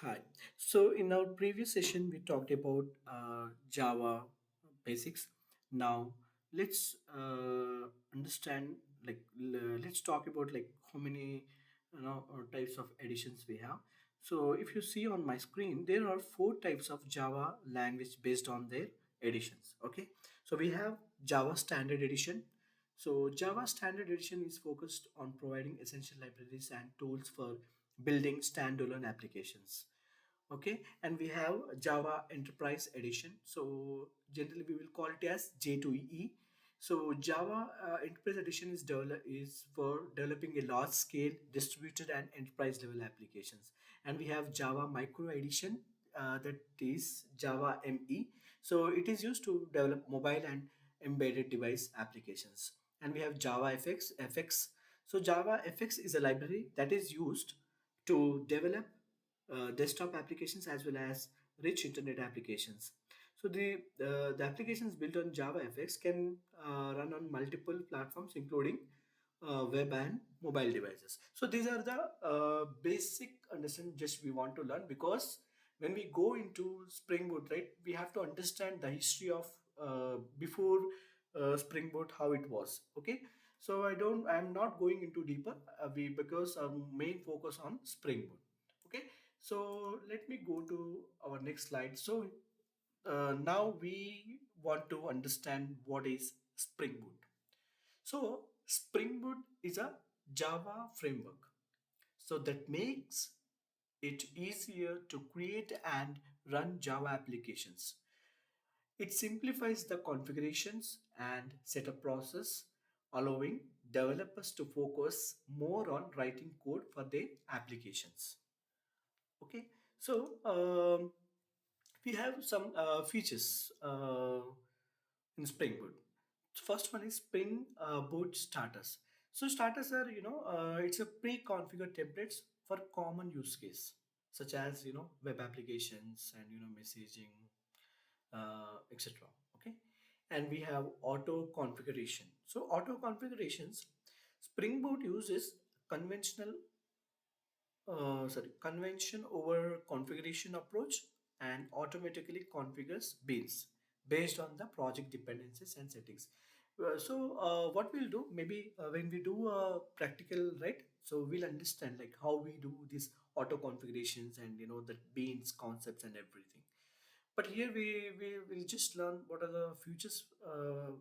Hi. So in our previous session, we talked about Java basics. Now let's understand let's talk about like how many types of editions we have. So if you see on my screen, there are four types of Java language based on their editions. Okay. So we have Java Standard Edition. So Java Standard Edition is focused on providing essential libraries and tools for building standalone applications. Okay, and we have Java Enterprise Edition, so generally we will call it as J2EE. So Java Enterprise Edition is for developing a large scale distributed and enterprise level applications. And we have Java Micro Edition, that is Java ME. So it is used to develop mobile and embedded device applications. And we have Java FX. So Java FX is a library that is used to develop desktop applications as well as rich internet applications. So the applications built on Java FX can run on multiple platforms, including web and mobile devices. So these are the basic understanding just we want to learn, because when we go into Spring Boot, right, we have to understand the history of before Spring Boot, how it was. Okay, so I'm not going into deeper, we because our main focus on Spring Boot. Okay, so let me go to our next slide. So now we want to understand what is Spring Boot. So Spring Boot is a Java framework. So that makes it easier to create and run Java applications. It simplifies the configurations and setup process, allowing developers to focus more on writing code for their applications. Okay, so we have some features in Spring Boot. First one is Spring Boot starters. So starters are, it's a pre-configured templates for common use case, such as web applications and messaging, etc. Okay, and we have auto configuration. So auto configurations, Spring Boot uses conventional convention over configuration approach and automatically configures beans based on the project dependencies and settings. What we'll do, maybe when we do a practical, right, so we'll understand like how we do these auto configurations and the beans concepts and everything. But here we will just learn what are the features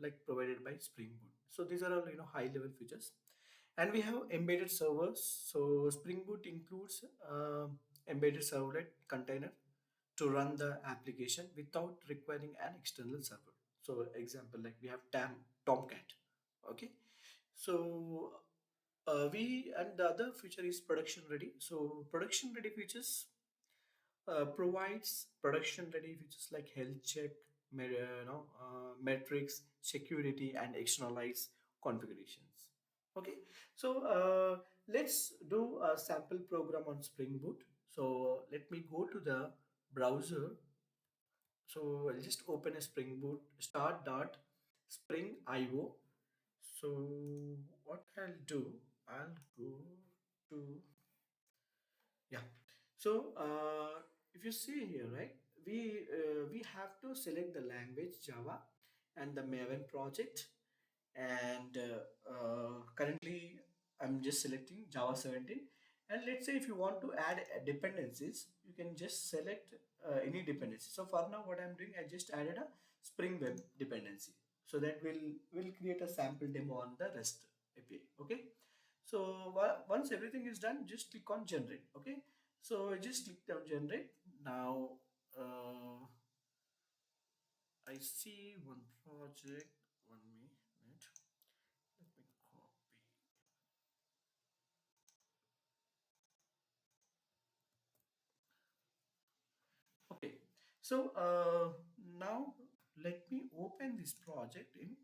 like provided by Spring Boot. So these are all high level features. And we have embedded servers. So Spring Boot includes embedded servlet container to run the application without requiring an external server. So example, like we have Tomcat. Okay, so we and the other feature is production ready. So production ready features provides production ready features like health check, metrics, security, and externalize configurations. Okay, so let's do a sample program on Spring Boot. So let me go to the browser. So I'll just open a Spring Boot start dot spring io. So what I'll do, I'll go to, yeah. So if you see here, right, we have to select the language Java and the Maven project. And currently, I'm just selecting Java 17. And let's say if you want to add dependencies, you can just select any dependency. So for now, what I'm doing, I just added a Spring Web dependency. So that will create a sample demo on the REST API. Okay. So once everything is done, just click on generate. Okay, so I just clicked on generate. Now I see one project. 1 minute. Let me copy. Okay, so now let me open this project in.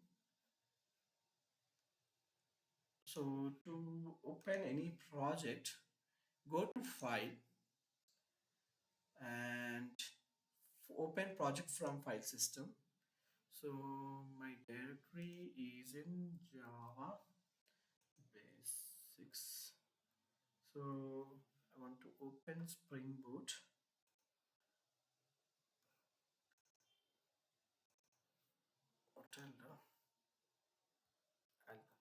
So to open any project, go to file and open project from file system. So my directory is in Java basics. So I want to open Spring Boot.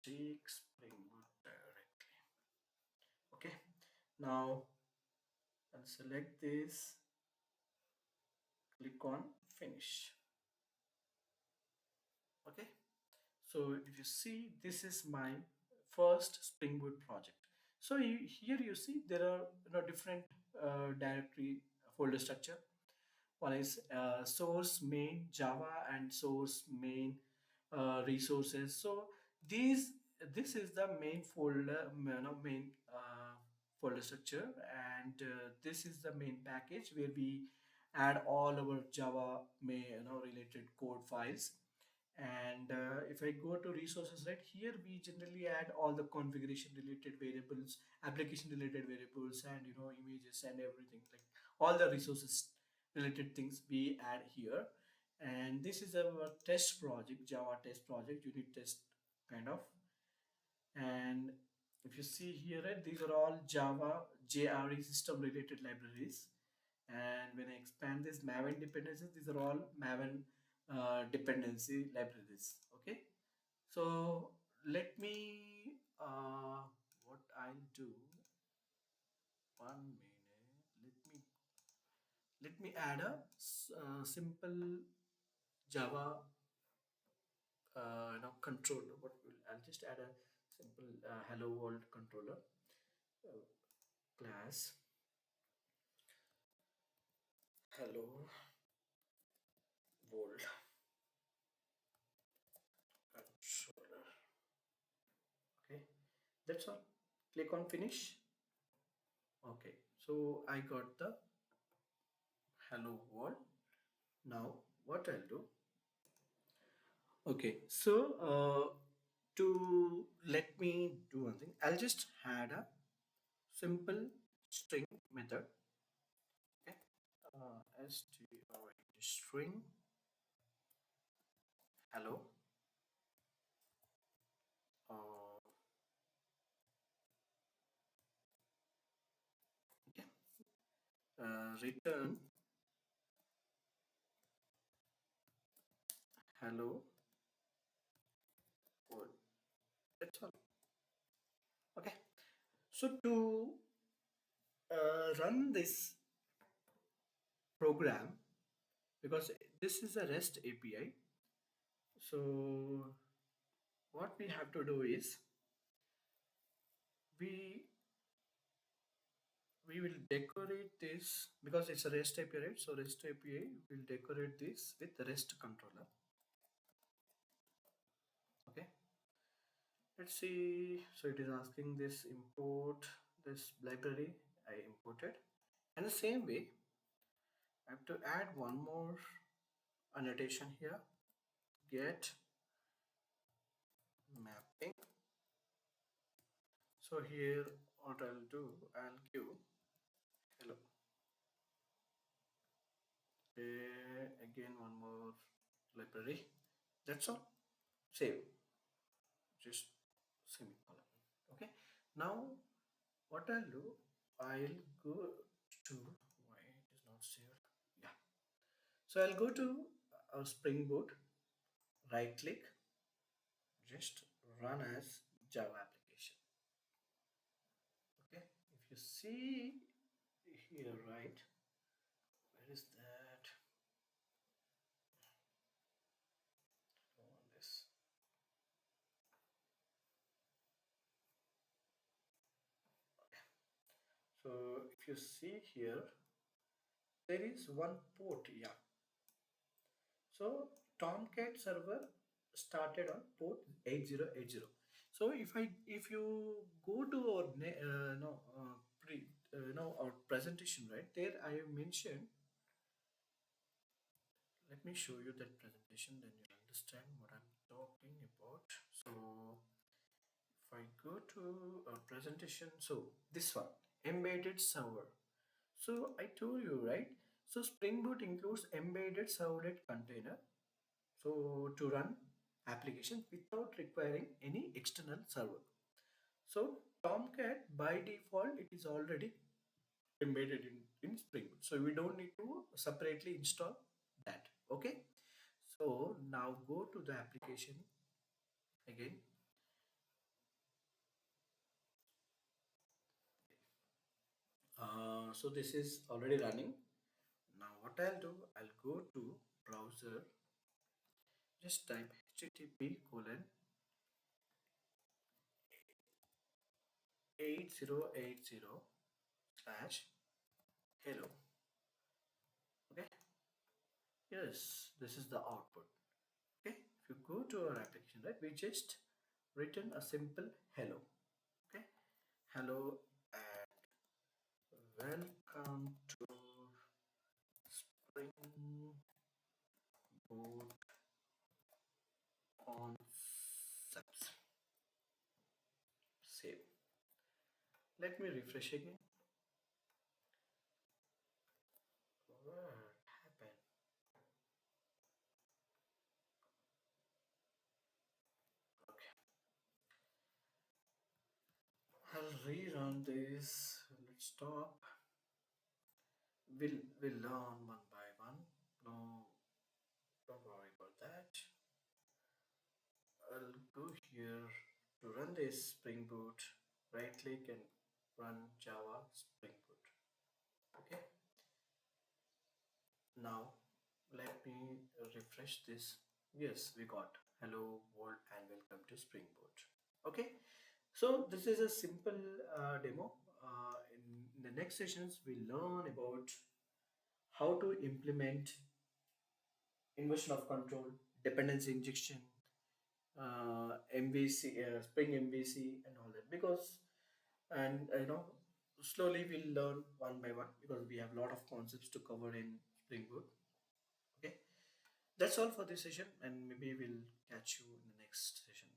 take Spring Boot directly. Okay, now I'll select this, click on finish. Okay, so if you see, this is my first Spring Boot project. So here you see there are different directory folder structure. One is source main Java and source main resources. So these this is the main folder, main folder structure, and this is the main package where we add all our Java main related code files. And if I go to resources, right here we generally add all the configuration related variables, application related variables, and images and everything, like all the resources related things we add here. And this is our test project, Java test project, unit test kind of. And if you see here, right, these are all Java JRE system related libraries. And when I expand this Maven dependencies, these are all Maven dependency libraries. Okay, so let me what I'll do, 1 minute, let me add a simple Java controller. What will I'll just add a simple hello world controller uh, class hello world controller. Okay, that's all. Click on finish. Okay, so I got the hello world. Now what I'll do, okay, so to let me do one thing, I'll just add a simple string method. Okay, string hello, uh, okay, return hello world. That's all. Okay, so to run this program, because this is a REST API, so what we have to do is we we will decorate this because it's a REST API, right? So REST API will decorate this with the REST controller. Okay, let's see. So it is asking this import this library. I imported, and the same way I have to add one more annotation here. Get mapping. So here, what I'll do, I'll give hello. Again, one more library. That's all. Save. Just semicolon. Okay. Now, what I'll do, I'll go to why it is not saved. Yeah. So I'll go to our Spring Boot. Right click. Just run as Java application. Okay. If you see here, right, where is that? On this. So if you see here, there is one port. Yeah. So Tomcat server started on port 8080. So if you go to our no pre our presentation, right there, I have mentioned. Let me show you that presentation, then you'll understand what I'm talking about. So if I go to a presentation, so this one, embedded server. So I told you, right? So Spring Boot includes embedded servlet container. So to run application without requiring any external server. So Tomcat by default it is already embedded in Spring Boot. So we don't need to separately install that. Okay. So now go to the application again. So this is already running. Now what I'll do, I'll go to browser, just type http colon 8080 slash hello. Okay, yes, this is the output. Okay, if you go to our application, right, we just written a simple hello. Okay, hello and welcome to Spring Boot concepts. Save. Let me refresh again. What happened? Okay, I'll rerun this. Let's stop. We'll learn one by one. No, don't worry about that. I'll go here to run this Spring Boot. Right click and run Java Spring Boot. Okay. Now let me refresh this. Yes, we got hello world and welcome to Spring Boot. Okay. So this is a simple demo. In the next sessions, we learn about how to implement inversion of control, dependency injection, MVC, Spring MVC, and all that. Because and slowly we'll learn one by one because we have a lot of concepts to cover in Spring Boot. Okay, that's all for this session, and maybe we'll catch you in the next session.